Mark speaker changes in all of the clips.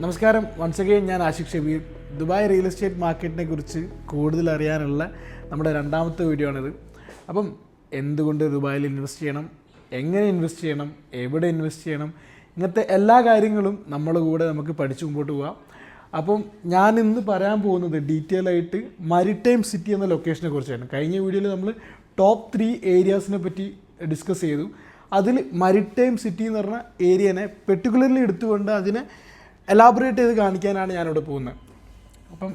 Speaker 1: നമസ്കാരം. Once again ഞാൻ Ashiq Shabeer. Dubai real estate മാർക്കറ്റിനെ കുറിച്ച് കൂടുതൽ അറിയാനുള്ള നമ്മുടെ രണ്ടാമത്തെ വീഡിയോ ആണിത്. അപ്പം എന്തുകൊണ്ട് ദുബായിൽ ഇൻവെസ്റ്റ് ചെയ്യണം, എങ്ങനെ ഇൻവെസ്റ്റ് ചെയ്യണം, എവിടെ ഇൻവെസ്റ്റ് ചെയ്യണം, ഇങ്ങനത്തെ എല്ലാ കാര്യങ്ങളും നമ്മുടെ കൂടെ നമുക്ക് പഠിച്ചു മുമ്പോട്ട് പോകാം. അപ്പം ഞാൻ ഇന്ന് പറയാൻ പോകുന്നത് ഡീറ്റെയിൽ ആയിട്ട് മരിടൈം സിറ്റി എന്ന ലൊക്കേഷനെ കുറിച്ചാണ്. കഴിഞ്ഞ വീഡിയോയിൽ നമ്മൾ ടോപ്പ് 3 ഏരിയാസിനെ പറ്റി ഡിസ്കസ് ചെയ്തു. അതിൽ മരിടൈം സിറ്റി എന്ന് പറഞ്ഞ ഏരിയനെ പെർട്ടിക്കുലർലി എടുത്തുകൊണ്ട് അതിനെ എലാബറേറ്റ് ചെയ്ത് കാണിക്കാനാണ് ഞാനിവിടെ പോകുന്നത്. അപ്പം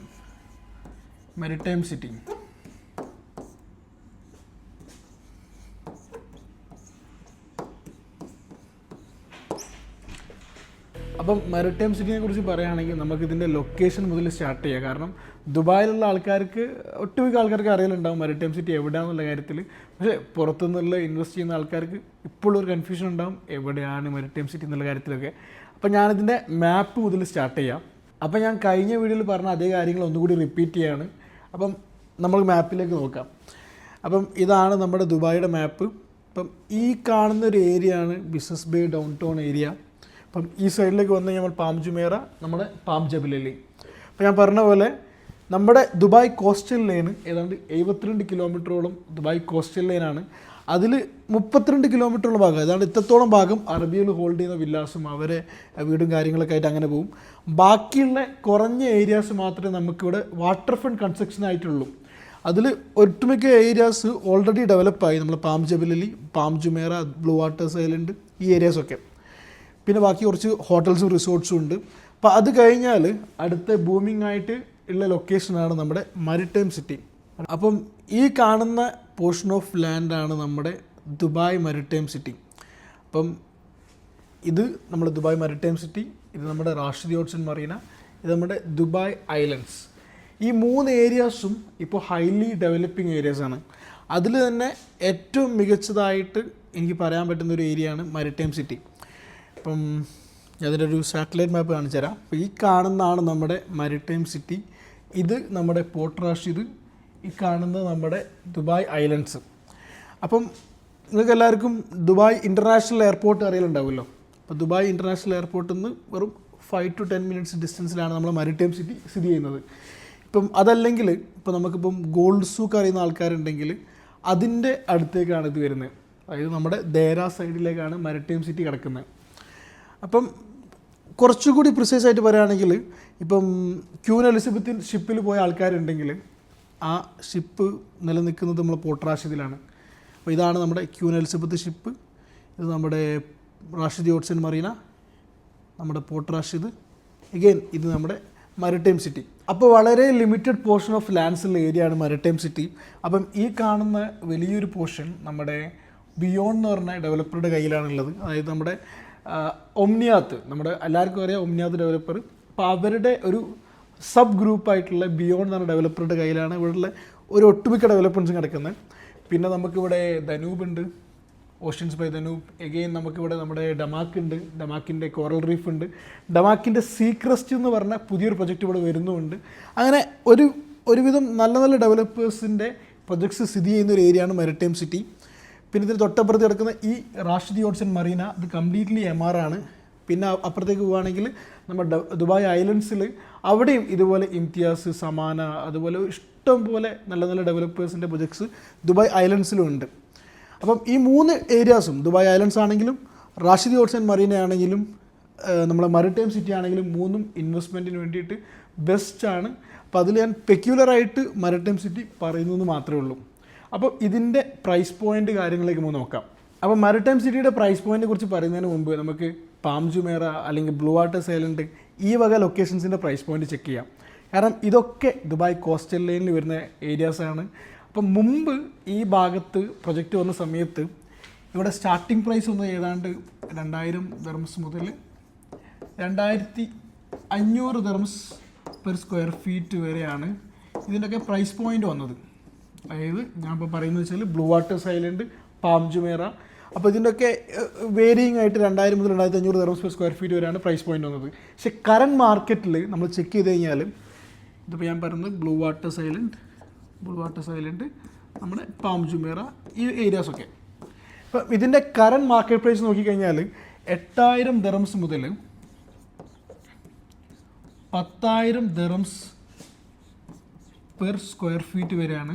Speaker 1: മരിടൈം സിറ്റി, അപ്പം മരിടൈം സിറ്റിനെ കുറിച്ച് പറയുകയാണെങ്കിൽ നമുക്കിതിൻ്റെ ലൊക്കേഷൻ മുതൽ സ്റ്റാർട്ട് ചെയ്യാം. കാരണം ദുബായിലുള്ള ആൾക്കാർക്ക്, ഒട്ടുമിക്ക ആൾക്കാർക്ക് അറിയലുണ്ടാവും മരിടൈം സിറ്റി എവിടെയാണെന്നുള്ള കാര്യത്തിൽ. പക്ഷേ പുറത്തുനിന്നുള്ള ഇൻവെസ്റ്റ് ചെയ്യുന്ന ആൾക്കാർക്ക് ഇപ്പോഴും ഒരു കൺഫ്യൂഷൻ ഉണ്ടാവും എവിടെയാണ് മരിടൈം സിറ്റി എന്നുള്ള കാര്യത്തിലൊക്കെ. അപ്പം ഞാനിതിൻ്റെ മാപ്പ് മുതൽ സ്റ്റാർട്ട് ചെയ്യാം. അപ്പം ഞാൻ കഴിഞ്ഞ വീഡിയോയിൽ പറഞ്ഞ അതേ കാര്യങ്ങൾ ഒന്നുകൂടി റിപ്പീറ്റ് ചെയ്യാണ്. അപ്പം നമ്മൾ മാപ്പിലേക്ക് നോക്കാം. അപ്പം ഇതാണ് നമ്മുടെ ദുബായിയുടെ മാപ്പ്. അപ്പം ഈ കാണുന്ന ഒരു ഏരിയ ആണ് business bay down town area. അപ്പം ഈ സൈഡിലേക്ക് വന്ന് നമ്മൾ പാം ജുമേറ, നമ്മുടെ പാം ജബലലി. അപ്പോൾ ഞാൻ പറഞ്ഞ പോലെ നമ്മുടെ ദുബായ് കോസ്റ്റൽ ലൈന് ഏതാണ്ട് 72 കിലോമീറ്ററോളം ദുബായ് കോസ്റ്റൽ ലൈനാണ്. അതിൽ 32 കിലോമീറ്ററുള്ള ഭാഗം, അതാണ് ഇത്രത്തോളം ഭാഗം അറബികൾ ഹോൾഡ് ചെയ്യുന്ന വില്ലാസും അവരെ വീടും കാര്യങ്ങളൊക്കെ ആയിട്ട് അങ്ങനെ പോകും. ബാക്കിയുള്ള കുറഞ്ഞ ഏരിയാസ് മാത്രമേ നമുക്കിവിടെ വാട്ടർ ഫ്രണ്ട് കൺസ്ട്രക്ഷൻ ആയിട്ടുള്ളൂ. അതിൽ ഒട്ടുമിക്ക ഏരിയാസ് ഓൾറെഡി ഡെവലപ്പായി. നമ്മൾ Palm Jebel Ali, Palm Jumeirah, Blue Waters Island, ഈ ഏരിയാസൊക്കെ. പിന്നെ ബാക്കി കുറച്ച് ഹോട്ടൽസും റിസോർട്ട്സും ഉണ്ട്. അപ്പോൾ അത് കഴിഞ്ഞാൽ അടുത്ത ബൂമിംഗ് ആയിട്ട് ഉള്ള ലൊക്കേഷനാണ് നമ്മുടെ മരിടൈം സിറ്റി. അപ്പം ഈ കാണുന്ന പോർഷൻ ഓഫ് ലാൻഡാണ് നമ്മുടെ ദുബായ് മരിടൈം സിറ്റി. അപ്പം ഇത് നമ്മുടെ ദുബായ് മരിടൈം സിറ്റി, ഇത് നമ്മുടെ റാഷിദ് ഓട്സൺ മറീന, ഇത് നമ്മുടെ ദുബായ് ഐലൻഡ്സ്. ഈ 3 ഏരിയാസും ഇപ്പോൾ ഹൈലി ഡെവലപ്പിംഗ് ഏരിയാസാണ്. അതിൽ തന്നെ ഏറ്റവും മികച്ചതായിട്ട് എനിക്ക് പറയാൻ പറ്റുന്ന ഒരു ഏരിയയാണ് മരിടൈം സിറ്റി. അപ്പം അതിൻ്റെ ഒരു സാറ്റലൈറ്റ് മാപ്പ് കാണിച്ചു തരാം. അപ്പോൾ ഈ കാണുന്നതാണ് നമ്മുടെ മരിടൈം സിറ്റി. ഇത് നമ്മുടെ പോർട്ട് റാഷിദ്, ഈ കാണുന്നത് നമ്മുടെ ദുബായ് ഐലൻഡ്സ്. അപ്പം നിങ്ങൾക്ക് എല്ലാവർക്കും ദുബായ് ഇൻ്റർനാഷണൽ എയർപോർട്ട് അറിയലുണ്ടാവുമല്ലോ. അപ്പോൾ ദുബായ് ഇൻ്റർനാഷണൽ എയർപോർട്ടിൽ നിന്ന് വെറും 5 to 10 minutes ഡിസ്റ്റൻസിലാണ് നമ്മൾ മരിടൈം സിറ്റി സ്ഥിതി ചെയ്യുന്നത്. ഇപ്പം അതല്ലെങ്കിൽ ഇപ്പോൾ നമുക്കിപ്പം ഗോൾഡ് സൂക്ക് അറിയുന്ന ആൾക്കാരുണ്ടെങ്കിൽ അതിൻ്റെ അടുത്തേക്കാണ് ഇത് വരുന്നത്. അതായത് നമ്മുടെ ദേര സൈഡിലേക്കാണ് മരിടൈം സിറ്റി കിടക്കുന്നത്. അപ്പം കുറച്ചുകൂടി പ്രിസൈസ് ആയിട്ട് പറയുകയാണെങ്കിൽ ഇപ്പം ക്യൂൻ എലിസബത്ത് ഷിപ്പിൽ പോയ ആൾക്കാരുണ്ടെങ്കിൽ ആ ഷിപ്പ് നിലനിൽക്കുന്നത് നമ്മൾ പോർട്ട് റാഷിദിലാണ്. അപ്പോൾ ഇതാണ് നമ്മുടെ ക്യൂൻ എലിസബത്ത് ഷിപ്പ്, ഇത് നമ്മുടെ റാഷിദ് ഓട്സൺ മറീന, നമ്മുടെ പോർട്ട് റാഷിദ്, എഗെയിൻ ഇത് നമ്മുടെ മരിടൈം സിറ്റി. അപ്പോൾ വളരെ ലിമിറ്റഡ് പോർഷൻ ഓഫ് ലാൻഡ്സ് ഉള്ള ഏരിയയാണ് മരിടൈം സിറ്റി. അപ്പം ഈ കാണുന്ന വലിയൊരു പോർഷൻ നമ്മുടെ ബിയോണ്ട് എന്ന് പറഞ്ഞ ഡെവലപ്പറുടെ കയ്യിലാണുള്ളത്. അതായത് നമ്മുടെ ഒമ്നിയാത്ത്, നമ്മുടെ എല്ലാവർക്കും അറിയാം ഒമ്നിയാത്ത് ഡെവലപ്പർ. അപ്പോൾ അവരുടെ ഒരു സബ് ഗ്രൂപ്പായിട്ടുള്ള ബിയോണ്ട് എന്ന് പറഞ്ഞ ഡെവലപ്പറുടെ കയ്യിലാണ് ഇവിടെയുള്ള ഒരു ഒട്ടുമിക്ക ഡെവലപ്മെൻറ്റ്സും കിടക്കുന്നത്. പിന്നെ നമുക്കിവിടെ ധനൂബ് ഉണ്ട്, ഓഷ്യൻസ് ബൈ ധനൂബ്. എഗെയിൻ നമുക്കിവിടെ നമ്മുടെ ഡമാക്ക് ഉണ്ട്, ഡമാക്കിൻ്റെ കോറൽ റീഫ് ഉണ്ട്, ഡമാക്കിൻ്റെ സീക്രസ്റ്റ് എന്ന് പറഞ്ഞ പുതിയൊരു പ്രൊജക്റ്റ് ഇവിടെ വരുന്നുമുണ്ട്. അങ്ങനെ ഒരുവിധം നല്ല നല്ല ഡെവലപ്പേഴ്സിൻ്റെ പ്രൊജക്ട്സ് സ്ഥിതി ചെയ്യുന്ന ഒരു ഏരിയയാണ് മരിടൈം സിറ്റി. പിന്നെ ഇതിന് തൊട്ടപ്പുറത്ത് കിടക്കുന്ന ഈ റാഷിദ് ഓട്സൺ മറീന, ഇത് കംപ്ലീറ്റ്ലി MR ആണ്. പിന്നെ അപ്പുറത്തേക്ക് പോവുകയാണെങ്കിൽ നമ്മുടെ ദുബായ് ഐലൻഡ്സിൽ അവിടെയും ഇതുപോലെ ഇംതിയാസ്, സമാന, അതുപോലെ ഇഷ്ടം പോലെ നല്ല നല്ല ഡെവലപ്പേഴ്സിൻ്റെ പ്രൊജക്ട്സ് ദുബായ് ഐലൻഡ്സിലും ഉണ്ട്. അപ്പം ഈ 3 ഏരിയാസും ദുബായ് ഐലൻഡ്സ് ആണെങ്കിലും റാഷിദ് ഓട്സൺ മറീന ആണെങ്കിലും നമ്മളെ മരിടൈം സിറ്റി ആണെങ്കിലും 3ഉം ഇൻവെസ്റ്റ്മെൻറ്റിന് വേണ്ടിയിട്ട് ബെസ്റ്റാണ്. അപ്പോൾ അതിൽ ഞാൻ പെക്യുലറായിട്ട് മരിടൈം സിറ്റി പറയുന്നത് മാത്രമേ ഉള്ളൂ. അപ്പോൾ ഇതിൻ്റെ പ്രൈസ് പോയിൻ്റ് കാര്യങ്ങളിലേക്ക് നമുക്ക് നോക്കാം. അപ്പോൾ മരിടൈം സിറ്റിയുടെ പ്രൈസ് പോയിൻറ്റിനെ കുറിച്ച് പറയുന്നതിന് മുമ്പ് നമുക്ക് പാം ജുമേറ അല്ലെങ്കിൽ ബ്ലൂ വാട്ടേഴ്സ് ഐലൻഡ് ഈ വക ലൊക്കേഷൻസിൻ്റെ പ്രൈസ് പോയിൻറ്റ് ചെക്ക് ചെയ്യാം. കാരണം ഇതൊക്കെ ദുബായ് കോസ്റ്റൽ ലൈനിൽ വരുന്ന ഏരിയാസാണ്. അപ്പം മുമ്പ് ഈ ഭാഗത്ത് പ്രൊജക്റ്റ് വന്ന സമയത്ത് ഇവിടെ സ്റ്റാർട്ടിംഗ് പ്രൈസ് ഒന്ന് ഏതാണ്ട് 2000 ദിർഹംസ് മുതൽ 2500 ദിർഹംസ് പെർ സ്ക്വയർ ഫീറ്റ് വരെയാണ് ഇതിൻ്റെയൊക്കെ പ്രൈസ് പോയിൻ്റ് വന്നത്. അതായത് ഞാൻ ഇപ്പോൾ പറയുന്നത് വെച്ചാൽ blue Waters island, palm Jumeirah. അപ്പോൾ ഇതിൻ്റെയൊക്കെ വേരിയിങ് ആയിട്ട് 2000 മുതൽ 2500 ദിർഹംസ് പെർ സ്ക്വയർ ഫീറ്റ് വരെയാണ് പ്രൈസ് പോയിൻ്റ് വന്നത്. പക്ഷേ കറണ്ട് മാർക്കറ്റിൽ നമ്മൾ ചെക്ക് ചെയ്ത് കഴിഞ്ഞാൽ ഇതിപ്പോൾ ഞാൻ പറയുന്നത് ബ്ലൂ വാട്ടേഴ്സ് ഐലൻഡ്, നമ്മുടെ പാം ജുമേറ, ഈ ഏരിയാസൊക്കെ. അപ്പോൾ ഇതിൻ്റെ കറണ്ട് മാർക്കറ്റ് പ്രൈസ് നോക്കിക്കഴിഞ്ഞാൽ 8000 ദിർഹംസ് മുതൽ 10,000 ദിർഹംസ് പെർ സ്ക്വയർ ഫീറ്റ് വരെയാണ്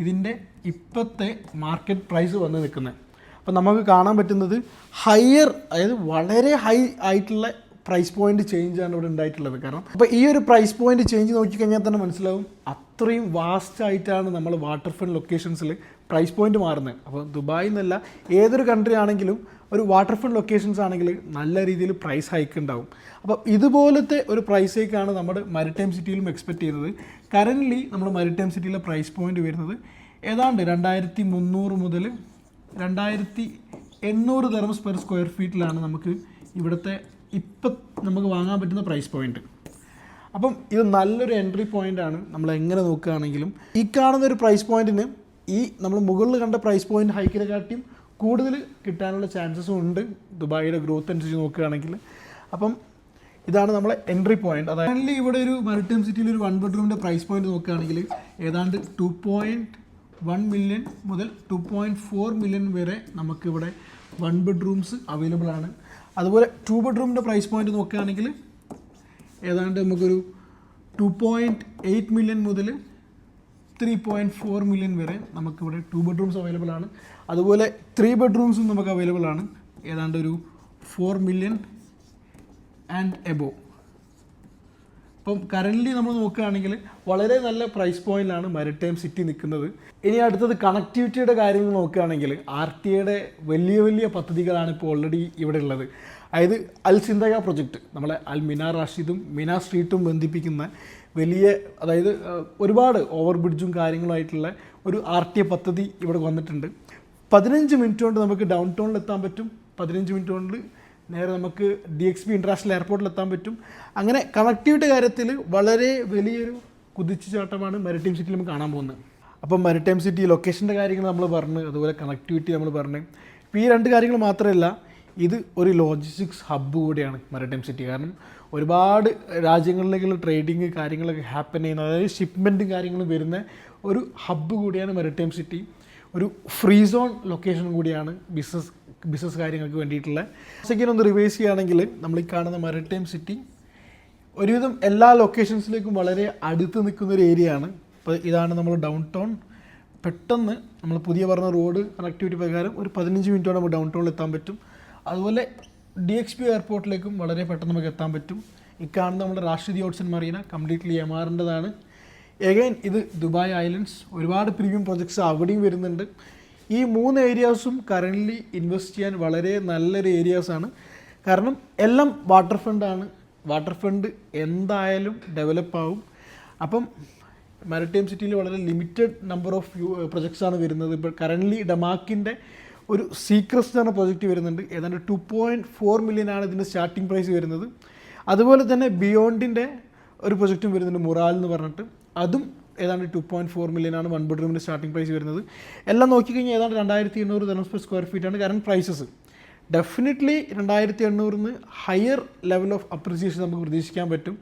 Speaker 1: ഇതിൻ്റെ ഇപ്പോഴത്തെ മാർക്കറ്റ് പ്രൈസ് വന്ന് നിൽക്കുന്നത്. അപ്പോൾ നമുക്ക് കാണാൻ പറ്റുന്നത് ഹയർ, അതായത് വളരെ ഹൈ ആയിട്ടുള്ള പ്രൈസ് പോയിന്റ് ചേഞ്ചാണ് ഇവിടെ ഉണ്ടായിട്ടുള്ളത്. കാരണം അപ്പോൾ ഈ ഒരു പ്രൈസ് പോയിന്റ് ചേഞ്ച് നോക്കിക്കഴിഞ്ഞാൽ തന്നെ മനസ്സിലാവും അത്രയും വാസ്റ്റ് ആയിട്ടാണ് നമ്മൾ വാട്ടർ ഫ്രണ്ട് ലൊക്കേഷൻസിൽ പ്രൈസ് പോയിന്റ് മാറുന്നത്. അപ്പോൾ ദുബായ് എന്നല്ല, ഏതൊരു കൺട്രി ആണെങ്കിലും ഒരു വാട്ടർ ഫ്രണ്ട് ലൊക്കേഷൻസ് ആണെങ്കിൽ നല്ല രീതിയിൽ പ്രൈസ് ഹൈക്ക് ഉണ്ടാവും. അപ്പോൾ ഇതുപോലത്തെ ഒരു പ്രൈസ് ഹൈക്കാണ് നമ്മുടെ മാരിടൈം സിറ്റിയിലും എക്സ്പെക്ട് ചെയ്യുന്നത്. കറൻ്റ്ലി നമ്മുടെ മാരിടൈം സിറ്റിയിലെ പ്രൈസ് പോയിന്റ് വരുന്നത് ഏതാണ്ട് 2,300 മുതൽ 2,800 ദിർഹംസ് പെർ സ്ക്വയർ ഫീറ്റിലാണ് നമുക്ക് ഇവിടുത്തെ ഇപ്പം നമുക്ക് വാങ്ങാൻ പറ്റുന്ന പ്രൈസ് പോയിന്റ്. അപ്പം ഇത് നല്ലൊരു എൻട്രി പോയിൻ്റാണ്. നമ്മൾ എങ്ങനെ നോക്കുകയാണെങ്കിലും ഈ കാണുന്ന ഒരു പ്രൈസ് പോയിന്റിന് ഈ നമ്മൾ മുകളിൽ കണ്ട പ്രൈസ് പോയിന്റ് ഹൈക്കിനെക്കാട്ടിയും കൂടുതൽ കിട്ടാനുള്ള ചാൻസസും ഉണ്ട് ദുബായിയുടെ ഗ്രോത്ത് അനുസരിച്ച് നോക്കുകയാണെങ്കിൽ. അപ്പം ഇതാണ് നമ്മളെ എൻട്രി പോയിന്റ്. അതായത് ഇവിടെ ഒരു മാരിടൈം സിറ്റിയിൽ ഒരു 1 ബെഡ്റൂമിൻ്റെ പ്രൈസ് പോയിന്റ് നോക്കുകയാണെങ്കിൽ ഏതാണ്ട് 2.1 മില്യൺ മുതൽ 2.4 മില്യൺ വരെ നമുക്കിവിടെ 1 ബെഡ്റൂംസ് അവൈലബിൾ ആണ്. അതുപോലെ 2 ബെഡ്റൂമിൻ്റെ പ്രൈസ് പോയിന്റ് നോക്കുകയാണെങ്കിൽ ഏതാണ്ട് നമുക്കൊരു 2.8 മില്യൺ മുതൽ 3.4 മില്യൺ വരെ നമുക്കിവിടെ 2 ബെഡ്റൂംസ് അവൈലബിൾ ആണ്. അതുപോലെ 3 ബെഡ്റൂംസും നമുക്ക് അവൈലബിൾ ആണ്, ഏതാണ്ട് ഒരു 4 മില്യൺ ആൻഡ് എബോ. അപ്പം കറൻ്റ്ലി നമ്മൾ നോക്കുകയാണെങ്കിൽ വളരെ നല്ല പ്രൈസ് പോയിന്റിലാണ് മാരിടൈം സിറ്റി നിൽക്കുന്നത്. ഇനി അടുത്തത് കണക്ടിവിറ്റിയുടെ കാര്യങ്ങൾ നോക്കുകയാണെങ്കിൽ RTA വലിയ വലിയ പദ്ധതികളാണ് ഇപ്പോൾ ഓൾറെഡി ഇവിടെ ഉള്ളത്. അതായത് അൽ സിന്തക പ്രൊജക്റ്റ്, നമ്മളെ അൽ മിനാർ റാഷിദും മിനാർ സ്ട്രീറ്റും ബന്ധിപ്പിക്കുന്ന വലിയ, അതായത് ഒരുപാട് ഓവർ ബ്രിഡ്ജും കാര്യങ്ങളുമായിട്ടുള്ള ഒരു RTA പദ്ധതി ഇവിടെ വന്നിട്ടുണ്ട്. 15 മിനിറ്റ് കൊണ്ട് നമുക്ക് ഡൗൺ ടൗണിൽ എത്താൻ പറ്റും. 15 മിനിറ്റ് കൊണ്ട് നേരെ നമുക്ക് DXB ഇൻ്റർനാഷണൽ എയർപോർട്ടിൽ എത്താൻ പറ്റും. അങ്ങനെ കണക്ടിവിറ്റി കാര്യത്തിൽ വളരെ വലിയൊരു കുതിച്ചുചാട്ടമാണ് മാരിടൈം സിറ്റിയിൽ നമുക്ക് കാണാൻ പോകുന്നത്. അപ്പം മാരിടൈം സിറ്റി ലൊക്കേഷൻ്റെ കാര്യങ്ങൾ നമ്മൾ പറഞ്ഞു, അതുപോലെ കണക്ടിവിറ്റി നമ്മൾ പറഞ്ഞു. ഇപ്പോൾ ഈ 2 കാര്യങ്ങൾ മാത്രമല്ല, ഇത് ഒരു ലോജിസ്റ്റിക്സ് ഹബ്ബ് കൂടിയാണ് മാരിടൈം സിറ്റി. കാരണം ഒരുപാട് രാജ്യങ്ങളിലേക്കുള്ള ട്രേഡിങ് കാര്യങ്ങളൊക്കെ ഹാപ്പൻ ചെയ്യുന്ന, അതായത് ഷിപ്മെൻറ്റും കാര്യങ്ങളും വരുന്ന ഒരു ഹബ്ബ് കൂടിയാണ് മാരിടൈം സിറ്റി. ഒരു ഫ്രീ സോൺ ലൊക്കേഷൻ കൂടിയാണ് ബിസിനസ് കാര്യങ്ങൾക്ക് വേണ്ടിയിട്ടുള്ള. സെക്കൻഡ് ഒന്ന് റിവൈസ് ചെയ്യുകയാണെങ്കിൽ നമ്മൾ ഈ കാണുന്ന മാരിടൈം സിറ്റി ഒരുവിധം എല്ലാ ലൊക്കേഷൻസിലേക്കും വളരെ അടുത്ത് നിൽക്കുന്ന ഒരു ഏരിയ ആണ്. അപ്പോൾ ഇതാണ് നമ്മൾ ഡൗൺ ടൗൺ. പെട്ടെന്ന് നമ്മൾ പുതിയ പറഞ്ഞ റോഡ് കണക്ടിവിറ്റി പ്രകാരം ഒരു 15 മിനിറ്റോടെ നമുക്ക് ഡൗൺ ടൗണിൽ എത്താൻ പറ്റും. അതുപോലെ DXB എയർപോർട്ടിലേക്കും വളരെ പെട്ടെന്ന് നമുക്ക് എത്താൻ പറ്റും. ഈ കാണുന്ന നമ്മുടെ Rashid Yachts and Marina completely MRൻ്റെതാണ്. എഗൈൻ ഇത് ദുബായ് ഐലൻഡ്സ്, ഒരുപാട് പ്രീമിയം പ്രൊജക്ട്സ് അവിടെയും വരുന്നുണ്ട്. ഈ 3 ഏരിയാസും കറൻ്റ്ലി ഇൻവെസ്റ്റ് ചെയ്യാൻ വളരെ നല്ലൊരു ഏരിയാസാണ്. കാരണം എല്ലാം വാട്ടർ ഫ്രണ്ടാണ്. വാട്ടർ ഫ്രണ്ട് എന്തായാലും ഡെവലപ്പാവും. അപ്പം മാരിടൈം സിറ്റിയിൽ വളരെ ലിമിറ്റഡ് നമ്പർ ഓഫ് പ്രൊജക്ട്സാണ് വരുന്നത്. ഇപ്പോൾ കറൻ്റ്ലി ഡമാക്കിൻ്റെ ഒരു സീക്രസ്റ്റ് എന്ന പ്രൊജക്റ്റ് വരുന്നുണ്ട്. ഏതാണ്ട് 2.4 മില്യൺ ആണ് ഇതിൻ്റെ സ്റ്റാർട്ടിംഗ് പ്രൈസ് വരുന്നത്. അതുപോലെ തന്നെ ബിയോണ്ടിൻ്റെ ഒരു പ്രൊജക്റ്റും വരുന്നുണ്ട്, മുറാൽ എന്ന് പറഞ്ഞിട്ട്. അതും ഏതാണ്ട് 2.4 മില്യൺ ആണ് 1 ബെഡ്റൂമിൻ്റെ സ്റ്റാർട്ടിംഗ് പ്രൈസ് വരുന്നത്. എല്ലാം നോക്കിക്കഴിഞ്ഞാൽ ഏതാണ്ട് 2,800 ദിർഹംസ് പെർ സ്ക്വയർ ഫീറ്റാണ് current prices. Definitely 2,800 higher level of appreciation നമുക്ക് പ്രതീക്ഷിക്കാൻ പറ്റും.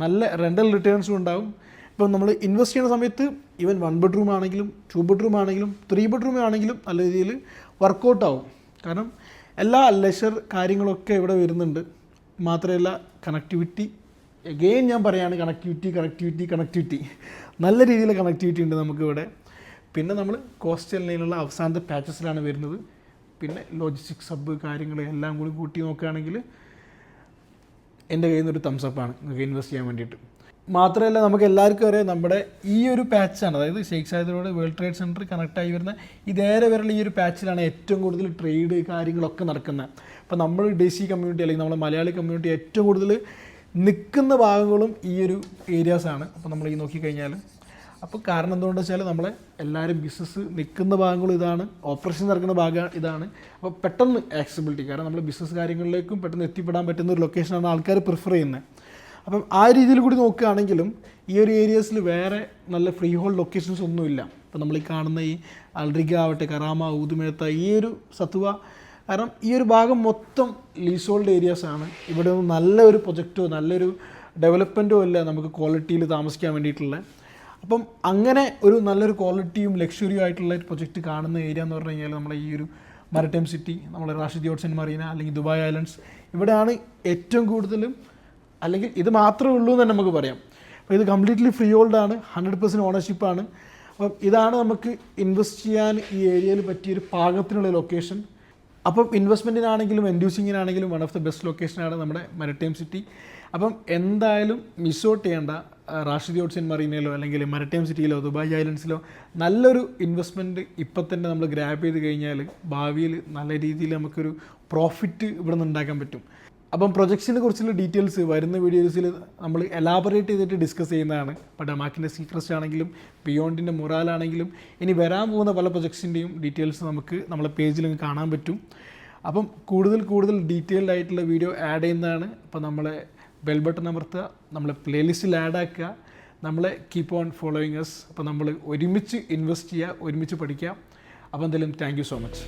Speaker 1: നല്ല റെൻ്റൽ റിട്ടേൺസും ഉണ്ടാവും. ഇപ്പം നമ്മൾ ഇൻവെസ്റ്റ് ചെയ്യുന്ന സമയത്ത് ഈവൻ 1 ബെഡ്റൂം ആണെങ്കിലും 2 ബെഡ്റൂം ആണെങ്കിലും 3 ബെഡ്റൂം ആണെങ്കിലും നല്ല രീതിയിൽ വർക്കൗട്ടാവും. കാരണം എല്ലാ ലെഷർ കാര്യങ്ങളൊക്കെ ഇവിടെ വരുന്നുണ്ട്. മാത്രമല്ല കണക്ടിവിറ്റി, എഗെയിൻ ഞാൻ പറയുകയാണ്, കണക്ടിവിറ്റി നല്ല രീതിയിൽ കണക്ടിവിറ്റി ഉണ്ട് നമുക്കിവിടെ. പിന്നെ നമ്മൾ കോസ്റ്റൽ ലൈനുള്ള അവസാനത്തെ പാച്ചസിലാണ് വരുന്നത്. പിന്നെ ലോജിസ്റ്റിക്സ് ഹബ്ബ് കാര്യങ്ങൾ എല്ലാം കൂടി കൂട്ടി നോക്കുകയാണെങ്കിൽ എൻ്റെ കയ്യിൽ നിന്നൊരു തംസപ്പാണ് നിങ്ങൾക്ക് ഇൻവെസ്റ്റ് ചെയ്യാൻ വേണ്ടിയിട്ട്. മാത്രമല്ല നമുക്ക് എല്ലാവർക്കും അറിയാം നമ്മുടെ ഈ ഒരു പാച്ചാണ്, അതായത് Sheikh Zayed Road World Trade Centre കണക്റ്റായി വരുന്ന ഇതേറെ വരെയുള്ള ഈ ഒരു പാച്ചിലാണ് ഏറ്റവും കൂടുതൽ ട്രേഡ് കാര്യങ്ങളൊക്കെ നടക്കുന്നത്. അപ്പോൾ നമ്മൾ ഡെസി കമ്മ്യൂണിറ്റി അല്ലെങ്കിൽ നമ്മുടെ മലയാളി കമ്മ്യൂണിറ്റി ഏറ്റവും കൂടുതൽ നിൽക്കുന്ന ഭാഗങ്ങളും ഈ ഒരു ഏരിയാസാണ്. അപ്പോൾ നമ്മൾ ഈ നോക്കിക്കഴിഞ്ഞാൽ അപ്പോൾ കാരണം എന്തുകൊണ്ടെന്ന് വെച്ചാൽ നമ്മളെ എല്ലാവരും ബിസിനസ് നിൽക്കുന്ന ഭാഗങ്ങളും ഇതാണ്, ഓപ്പറേഷൻ നടക്കുന്ന ഭാഗം ഇതാണ്. അപ്പോൾ പെട്ടെന്ന് ആക്സസിബിലിറ്റി, കാരണം നമ്മൾ ബിസിനസ് കാര്യങ്ങളിലേക്കും പെട്ടെന്ന് എത്തിപ്പെടാൻ പറ്റുന്ന ഒരു ലൊക്കേഷനാണ് ആൾക്കാർ പ്രിഫർ ചെയ്യുന്നത്. അപ്പം ആ രീതിയിൽ കൂടി നോക്കുകയാണെങ്കിലും ഈ ഒരു ഏരിയാസിൽ വേറെ നല്ല ഫ്രീ ഹോൾഡ് ലൊക്കേഷൻസ് ഒന്നുമില്ല. ഇപ്പോൾ നമ്മൾ ഈ കാണുന്ന ഈ അൽറിഗ ആവട്ടെ, കറാമ, ഊതുമേത്ത, ഈ ഒരു സത്വ, കാരണം ഈ ഒരു ഭാഗം മൊത്തം ലീസ് ഹോൾഡ് ഏരിയാസാണ്. ഇവിടെ ഒന്നും നല്ലൊരു പ്രൊജക്റ്റോ നല്ലൊരു ഡെവലപ്മെൻറ്റോ ഇല്ല നമുക്ക് ക്വാളിറ്റിയിൽ താമസിക്കാൻ വേണ്ടിയിട്ടുള്ള. അപ്പം അങ്ങനെ ഒരു നല്ലൊരു ക്വാളിറ്റിയും ലക്ഷറിയും ആയിട്ടുള്ള ഒരു പ്രൊജക്റ്റ് കാണുന്ന ഏരിയ എന്ന് പറഞ്ഞു കഴിഞ്ഞാൽ നമ്മുടെ ഈ ഒരു മാരിടൈം സിറ്റി, നമ്മുടെ റാഷിദ് യോട്ട്സ് ആൻഡ് മറീന അല്ലെങ്കിൽ ദുബായ് ഐലൻഡ്സ്, ഇവിടെയാണ് ഏറ്റവും കൂടുതലും അല്ലെങ്കിൽ ഇത് മാത്രമേ ഉള്ളൂ എന്ന് തന്നെ നമുക്ക് പറയാം. അപ്പോൾ ഇത് കംപ്ലീറ്റ്ലി ഫ്രീ ഹോൾഡ് ആണ്, 100% ഓണർഷിപ്പാണ്. അപ്പം ഇതാണ് നമുക്ക് ഇൻവെസ്റ്റ് ചെയ്യാൻ ഈ ഏരിയയിൽ പറ്റിയൊരു പാകത്തിനുള്ള ലൊക്കേഷൻ. അപ്പം ഇൻവെസ്റ്റ്മെൻറ്റിനാണെങ്കിലും ഇൻഡ്യൂസിങ്ങിനാണെങ്കിലും വൺ ഓഫ് ദ ബെസ്റ്റ് ലൊക്കേഷനാണ് നമ്മുടെ മാരിടൈം സിറ്റി. അപ്പം എന്തായാലും മിസ് ഔട്ട് ചെയ്യേണ്ട. റാഷിദി ഓട്സിൻ മറീനയിലോ അല്ലെങ്കിൽ മാരിടൈം സിറ്റിയിലോ ദുബായ് ഐലൻഡ്സിലോ നല്ലൊരു ഇൻവെസ്റ്റ്മെൻറ്റ് ഇപ്പം തന്നെ നമ്മൾ ഗ്രാബ് ചെയ്ത് കഴിഞ്ഞാൽ ഭാവിയിൽ നല്ല രീതിയിൽ നമുക്കൊരു പ്രോഫിറ്റ് ഇവിടെ നിന്ന് ഉണ്ടാക്കാൻ പറ്റും. അപ്പം പ്രൊജക്ട്സിനെ കുറിച്ചുള്ള ഡീറ്റെയിൽസ് വരുന്ന വീഡിയോസിൽ നമ്മൾ എലാബറേറ്റ് ചെയ്തിട്ട് ഡിസ്കസ് ചെയ്യുന്നതാണ്. ഇപ്പോൾ ഡമാക്കിൻ്റെ സീക്രസ്റ്റ് ആണെങ്കിലും ബിയോണ്ടിൻ്റെ മൊറാലാണെങ്കിലും ഇനി വരാൻ പോകുന്ന പല പ്രൊജക്ട്സിൻ്റെയും ഡീറ്റെയിൽസ് നമുക്ക് നമ്മളെ പേജിൽ കാണാൻ പറ്റും. അപ്പം കൂടുതൽ ഡീറ്റെയിൽഡ് ആയിട്ടുള്ള വീഡിയോ ആഡ് ചെയ്യുന്നതാണ്. അപ്പോൾ നമ്മളെ ബെൽ ബട്ടൺ അമർത്തുക, നമ്മളെ പ്ലേലിസ്റ്റിൽ ആഡ് ആക്കുക, നമ്മളെ കീപ്പ് ഓൺ ഫോളോയിങ് അസ്. അപ്പോൾ നമ്മൾ ഒരുമിച്ച് ഇൻവെസ്റ്റ് ചെയ്യുക, ഒരുമിച്ച് പഠിക്കുക. അപ്പോൾ എന്തായാലും താങ്ക് യു സോ മച്ച്.